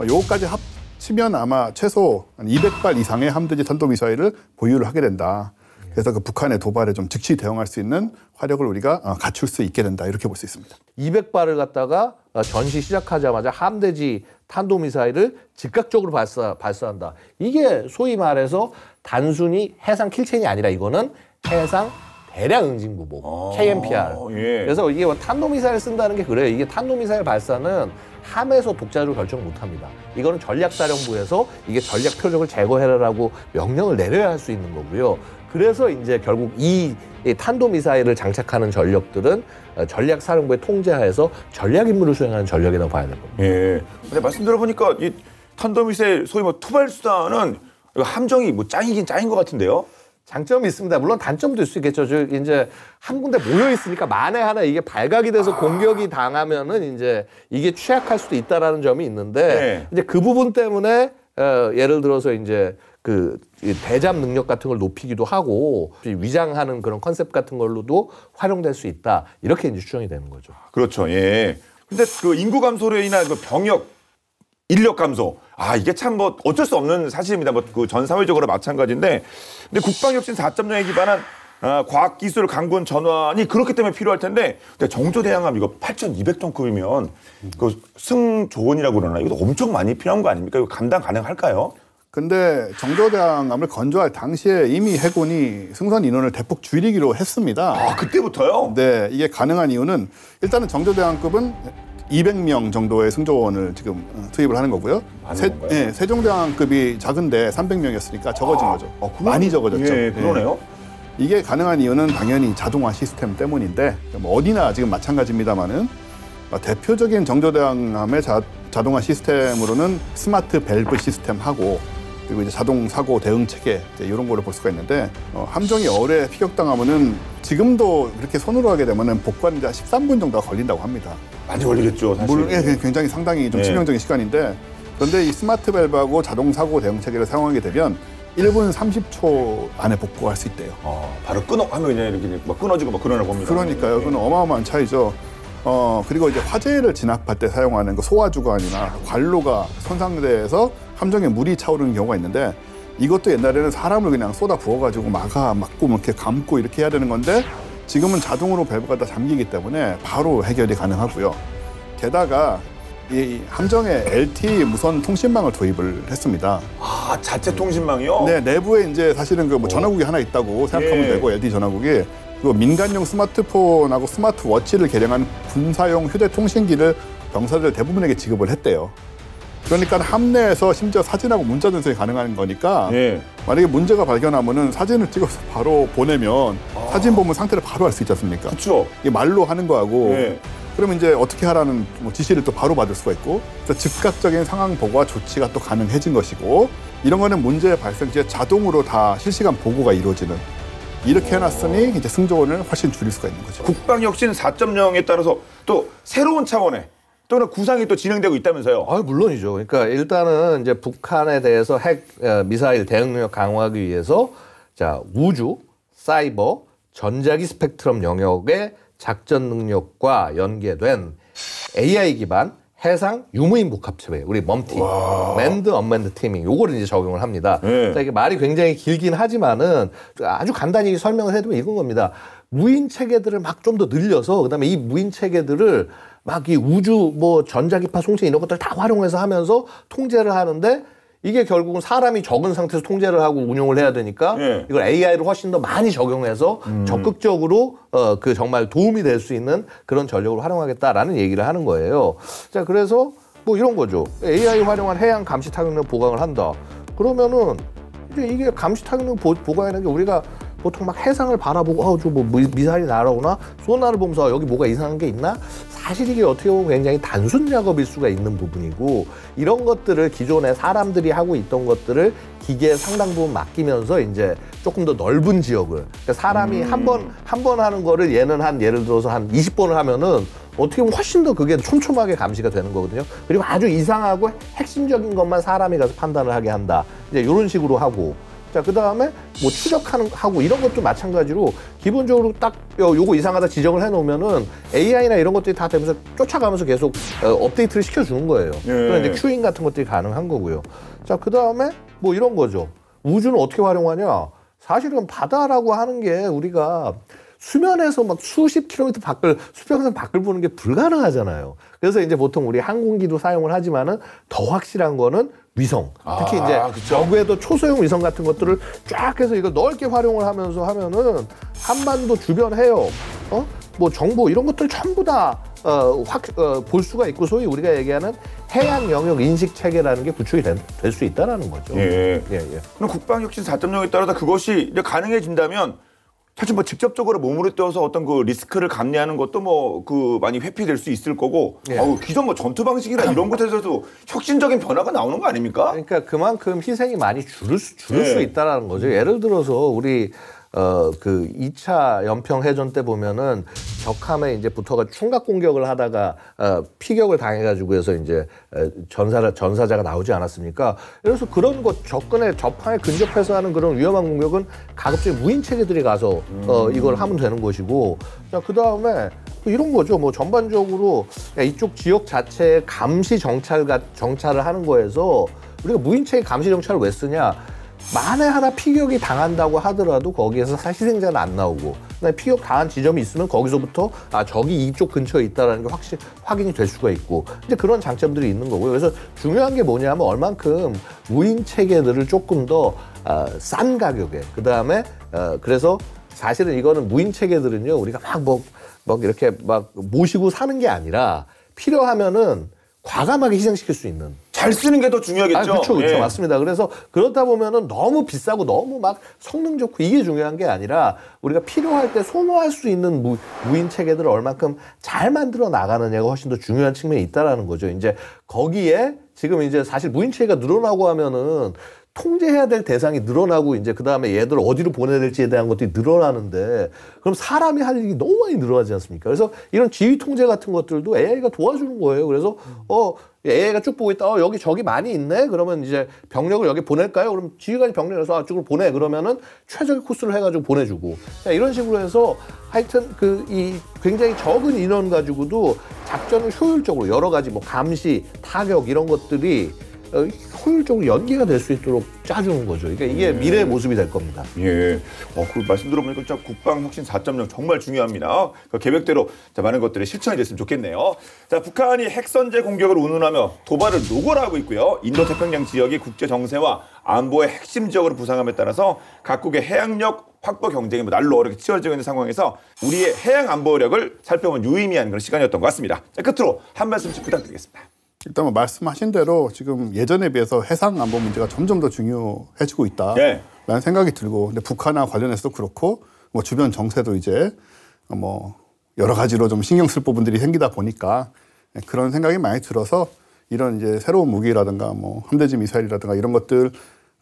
요거까지 합치면 아마 최소 200발 이상의 함대지 탄도미사일을 보유를 하게 된다. 그래서 그 북한의 도발에 좀 즉시 대응할 수 있는 화력을 우리가 갖출 수 있게 된다. 이렇게 볼 수 있습니다. 200발을 갖다가 전시 시작하자마자 함대지 탄도미사일을 즉각적으로 발사한다. 이게 소위 말해서 단순히 해상 킬체인이 아니라 이거는 해상 대량 응징구복 KMPR. 예. 그래서 이게 탄도미사일 쓴다는 게 그래요. 이게 탄도미사일 발사는 함에서 독자적으로 결정 못합니다. 이거는 전략사령부에서 이게 전략 표적을 제거해라라고 명령을 내려야 할 수 있는 거고요. 그래서 이제 결국 이 탄도미사일을 장착하는 전력들은 전략사령부의 통제하에서 전략 임무를 수행하는 전력이라고 봐야 될 겁니다. 예. 근데 말씀 들어보니까 이 탄도미사일 소위 투발수단은 함정이 짱이긴 짱인 것 같은데요? 장점이 있습니다. 물론 단점도 있을 수 있겠죠. 이제 한 군데 모여 있으니까 만에 하나 이게 발각이 돼서 공격이 당하면은 이제 이게 취약할 수도 있다라는 점이 있는데 네. 이제 그 부분 때문에 예를 들어서 이제 그 대잠 능력 같은 걸 높이기도 하고 위장하는 그런 컨셉 같은 걸로도 활용될 수 있다. 이렇게 이제 추정이 되는 거죠. 그렇죠. 예. 근데 그 인구 감소로 인한 그 병역 인력 감소. 이게 참 어쩔 수 없는 사실입니다. 그 전 사회적으로 마찬가지인데. 근데 국방혁신 4.0에 기반한 과학기술 강군 전환이 그렇기 때문에 필요할 텐데, 근데 정조대왕함 이거 8,200톤급이면 그 승조원이라고 그러나 이것도 엄청 많이 필요한 거 아닙니까? 이거 감당 가능할까요? 근데 정조대왕함을 건조할 당시에 이미 해군이 승선 인원을 대폭 줄이기로 했습니다. 그때부터요? 네, 이게 가능한 이유는 일단은 정조대왕급은 200명 정도의 승조원을 지금 투입을 하는 거고요. 세종대왕급이 작은데 300명이었으니까 적어진 거죠. 많이 적어졌죠. 예, 그러네요. 이게 가능한 이유는 당연히 자동화 시스템 때문인데 어디나 지금 마찬가지입니다만은 대표적인 정조대왕함의 자동화 시스템으로는 스마트 밸브 시스템하고 그리고 이제 자동 사고 대응 체계 이런 거를 볼 수가 있는데 함정이 어뢰 피격당하면은 지금도 그렇게 손으로 하게 되면은 복구하는데 13분 정도가 걸린다고 합니다. 많이 걸리겠죠, 사실. 물론 굉장히 상당히 좀 치명적인 시간인데 그런데 이 스마트 밸브하고 자동 사고 대응 체계를 사용하게 되면 1분 30초 안에 복구할 수 있대요. 바로 하면 그냥 이렇게 끊어지고 그러나 봅니다. 그러니까요. 그건 어마어마한 차이죠. 그리고 이제 화재를 진압할 때 사용하는 그 소화주관이나 관로가 손상돼서 함정에 물이 차오르는 경우가 있는데 이것도 옛날에는 사람을 그냥 쏟아 부어가지고 막고 이렇게 감고 이렇게 해야 되는 건데 지금은 자동으로 밸브가 다 잠기기 때문에 바로 해결이 가능하고요. 게다가 이 함정에 LTE 무선 통신망을 도입을 했습니다. 자체 통신망이요? 네, 내부에 이제 사실은 그 전화국이 하나 있다고 생각하면 되고 LTE 전화국이 그리고 민간용 스마트폰하고 스마트워치를 개량한 군사용 휴대통신기를 병사들 대부분에게 지급을 했대요. 그러니까 함내에서 심지어 사진하고 문자 전송이 가능한 거니까 만약에 문제가 발견하면은 사진을 찍어서 바로 보내면 사진 보면 상태를 바로 알 수 있지 않습니까? 그렇죠. 이게 말로 하는 거하고 그러면 이제 어떻게 하라는 지시를 또 바로 받을 수가 있고 그래서 즉각적인 상황 보고와 조치가 또 가능해진 것이고 이런 거는 문제 발생 시에 자동으로 다 실시간 보고가 이루어지는 이렇게 해놨으니 이제 승조원을 훨씬 줄일 수가 있는 거죠. 국방혁신 4.0에 따라서 또 새로운 차원의 또는 구상이 또 진행되고 있다면서요? 물론이죠. 그러니까 일단은 이제 북한에 대해서 핵 미사일 대응 능력 강화하기 위해서 우주, 사이버, 전자기 스펙트럼 영역의 작전 능력과 연계된 AI 기반 해상 유무인 복합체계 우리 멈팀, 맨드 언맨드 팀ing 요거를 이제 적용을 합니다. 이게 말이 굉장히 길긴 하지만은 아주 간단히 설명을 해두면 이건 겁니다. 무인 체계들을 막 좀 더 늘려서 그다음에 이 무인 체계들을 막 이 우주 전자기파 송신 이런 것들 다 활용해서 하면서 통제를 하는데 이게 결국은 사람이 적은 상태에서 통제를 하고 운용을 해야 되니까 예. 이걸 AI를 훨씬 더 많이 적용해서 적극적으로 그 정말 도움이 될 수 있는 그런 전력으로 활용하겠다라는 얘기를 하는 거예요. 자, 그래서 뭐 이런 거죠. AI 활용한 해양 감시 타격력 보강을 한다. 그러면은 이제 이게 감시 타격력 보강이라는 게 우리가 보통 막 해상을 바라보고 저 뭐 미사일이 날아오나 소나를 보면서 여기 뭐가 이상한 게 있나? 사실 이게 어떻게 보면 굉장히 단순 작업일 수가 있는 부분이고 이런 것들을 기존에 사람들이 하고 있던 것들을 기계에 상당 부분 맡기면서 이제 조금 더 넓은 지역을 그러니까 사람이 한 번 하는 거를 얘는 예를 들어서 한 20번을 하면은 어떻게 보면 훨씬 더 그게 촘촘하게 감시가 되는 거거든요. 그리고 아주 이상하고 핵심적인 것만 사람이 가서 판단을 하게 한다. 이제 이런 식으로 하고 자, 그 다음에 뭐 하고 이런 것도 마찬가지로 기본적으로 딱 요거 이상하다 지적을 해놓으면은 AI나 이런 것들이 다 되면서 쫓아가면서 계속 업데이트를 시켜주는 거예요. 예. 그런 이제 큐잉 같은 것들이 가능한 거고요. 자, 그 다음에 뭐 이런 거죠. 우주는 어떻게 활용하냐? 사실은 바다라고 하는 게 우리가 수면에서 막 수십 킬로미터 수평선 밖을 보는 게 불가능하잖아요. 그래서 이제 보통 우리 항공기도 사용을 하지만은 더 확실한 거는 위성. 특히 이제 저구에도 초소형 위성 같은 것들을 쫙 해서 이거 넓게 활용을 하면서 하면은 한반도 주변 해역, 뭐 정보 이런 것들 전부 다 볼 수가 있고 소위 우리가 얘기하는 해양 영역 인식 체계라는 게 구축이 될 수 있다라는 거죠. 예. 예. 그럼 국방혁신 4.0에 따라서 그것이 이제 가능해진다면 사실 뭐 직접적으로 몸으로 뛰어서 어떤 그 리스크를 감내하는 것도 뭐 그 많이 회피될 수 있을 거고 예. 기존 뭐 전투 방식이나 이런 것에서도 혁신적인 변화가 나오는 거 아닙니까? 그러니까 그만큼 희생이 많이 줄을 수 있다라는 거죠. 예를 들어서 우리 그 2차 연평 해전 때 보면은 적함에 이제 부터가 충각 공격을 하다가 피격을 당해가지고 해서 이제 전사자가 나오지 않았습니까? 그래서 그런 것 적함에 근접해서 하는 그런 위험한 공격은 가급적 무인 체계들이 가서 이걸 하면 되는 것이고, 자, 그 다음에 이런 거죠. 뭐 전반적으로 이쪽 지역 자체의 감시 정찰을 하는 거에서 우리가 무인 체계 감시 정찰을 왜 쓰냐? 만에 하나 피격이 당한다고 하더라도 거기에서 희생자는 안 나오고 피격 당한 지점이 있으면 거기서부터 적이 이쪽 근처에 있다는 게 확인이 될 수가 있고 이제 그런 장점들이 있는 거고요. 그래서 중요한 게 뭐냐면 얼만큼 무인 체계들을 조금 더 싼 가격에 그다음에 그래서 사실은 이거는 무인 체계들은요 우리가 막 이렇게 막 모시고 사는 게 아니라 필요하면은 과감하게 희생시킬 수 있는. 잘 쓰는 게 더 중요하겠죠. 그렇죠. 예. 맞습니다. 그래서 그렇다 보면은 너무 비싸고 너무 막 성능 좋고 이게 중요한 게 아니라 우리가 필요할 때 소모할 수 있는 무인 체계들을 얼만큼 잘 만들어 나가느냐가 훨씬 더 중요한 측면이 있다라는 거죠. 이제 거기에 지금 이제 사실 무인 체계가 늘어나고 하면은 통제해야 될 대상이 늘어나고 이제 그다음에 얘들 어디로 보내야 될지에 대한 것들이 늘어나는데 그럼 사람이 할 일이 너무 많이 늘어나지 않습니까? 그래서 이런 지휘 통제 같은 것들도 AI가 도와주는 거예요. 그래서 AI가 쭉 보고 있다. 여기 적이 많이 있네. 그러면 이제 병력을 여기 보낼까요? 그럼 지휘관이 병력을 해서 쪽으로 보내. 그러면은 최적의 코스를 해가지고 보내주고. 자, 이런 식으로 해서 하여튼 이 굉장히 적은 인원 가지고도 작전을 효율적으로 여러 가지 뭐 감시, 타격 이런 것들이 효율적으로 연계가 될 수 있도록 짜주는 거죠. 그러니까 이게 미래의 모습이 될 겁니다. 예. 그 말씀 들어보니까 진짜 국방혁신 4.0 정말 중요합니다. 그 계획대로 많은 것들이 실천이 됐으면 좋겠네요. 자, 북한이 핵선제 공격을 운운하며 도발을 노골하고 있고요. 인도태평양 지역이 국제 정세와 안보의 핵심 지역으로 부상함에 따라서 각국의 해양력 확보 경쟁이 날로 어렵게 치열해지고 있는 상황에서 우리의 해양 안보력을 살펴본 유의미한 그런 시간이었던 것 같습니다. 자, 끝으로 한 말씀씩 부탁드리겠습니다. 일단 뭐 말씀하신 대로 지금 예전에 비해서 해상 안보 문제가 점점 더 중요해지고 있다라는 네. 생각이 들고, 근데 북한과 관련해서도 그렇고 뭐 주변 정세도 이제 뭐 여러 가지로 좀 신경 쓸 부분들이 생기다 보니까 그런 생각이 많이 들어서 이런 이제 새로운 무기라든가 뭐 함대지 미사일이라든가 이런 것들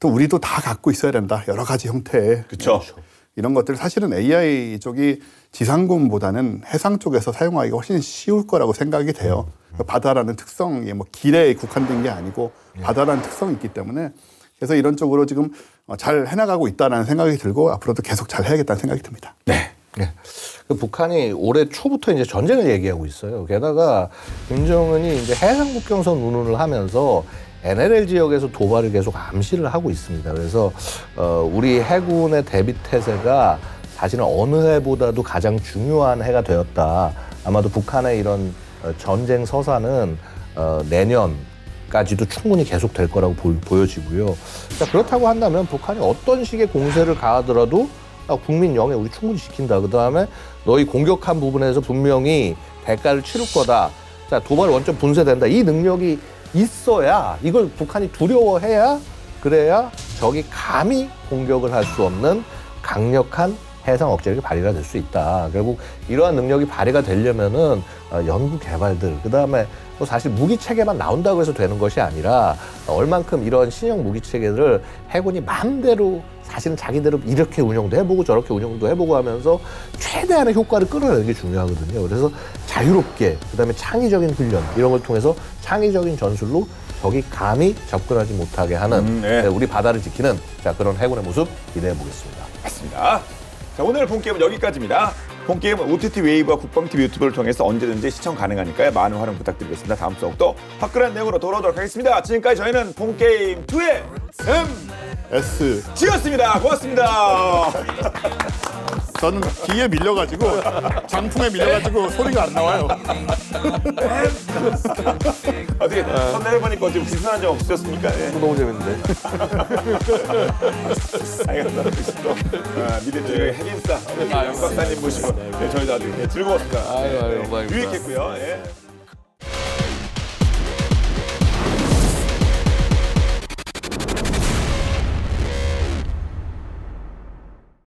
또 우리도 다 갖고 있어야 된다. 여러 가지 형태의. 그렇죠. 이런 것들 사실은 AI 쪽이 지상군보다는 해상 쪽에서 사용하기가 훨씬 쉬울 거라고 생각이 돼요. 바다라는 특성이 뭐 길에 국한된 게 아니고 바다라는 특성이 있기 때문에 그래서 이런 쪽으로 지금 잘 해나가고 있다는 생각이 들고 앞으로도 계속 잘 해야겠다는 생각이 듭니다. 네. 네. 북한이 올해 초부터 이제 전쟁을 얘기하고 있어요. 게다가 김정은이 이제 해상 국경선 운운을 하면서 NLL 지역에서 도발을 계속 암시를 하고 있습니다. 그래서 우리 해군의 대비 태세가 사실은 어느 해보다도 가장 중요한 해가 되었다. 아마도 북한의 이런 전쟁 서사는 내년 까지도 충분히 계속될 거라고 보여지고요. 자, 그렇다고 한다면 북한이 어떤 식의 공세를 가하더라도 국민 영해 우리 충분히 지킨다. 그다음에 너희 공격한 부분에서 분명히 대가를 치를 거다. 자, 도발 원점 분쇄된다. 이 능력이 있어야 이걸 북한이 두려워해야 그래야 적이 감히 공격을 할 수 없는 강력한 해상 억제력이 발휘가 될 수 있다. 결국 이러한 능력이 발휘가 되려면은 연구 개발들, 그다음에 뭐 사실 무기 체계만 나온다고 해서 되는 것이 아니라 얼만큼 이런 신형 무기 체계를 해군이 마음대로 사실은 자기대로 이렇게 운영도 해보고 저렇게 운영도 해보고 하면서 최대한의 효과를 끌어내는 게 중요하거든요. 그래서 자유롭게 그다음에 창의적인 훈련 이런 걸 통해서 창의적인 전술로 적이 감히 접근하지 못하게 하는 우리 바다를 지키는 자, 그런 해군의 모습 기대해 보겠습니다. 맞습니다. 자, 오늘 본게임은 여기까지입니다. 본게임은 OTT 웨이브와 국방TV 유튜브를 통해서 언제든지 시청 가능하니까요. 많은 활용 부탁드리겠습니다. 다음 수업도 화끈한 내용으로 돌아오도록 하겠습니다. 지금까지 저희는 본게임 2의 MSG였습니다. 고맙습니다. 저는 뒤에 밀려가지고 장풍에 밀려가지고 소리가 안 나와요. 어떻게 선내해보니까 좀 불편한 점 없으셨습니까? 네. 너무 재밌는데. 알겠습니다. 미래 중에 핵인싸 영 박사님 모시고 저희도 아주 즐거웠습니다. 영광입니다. 유익했고요. 예.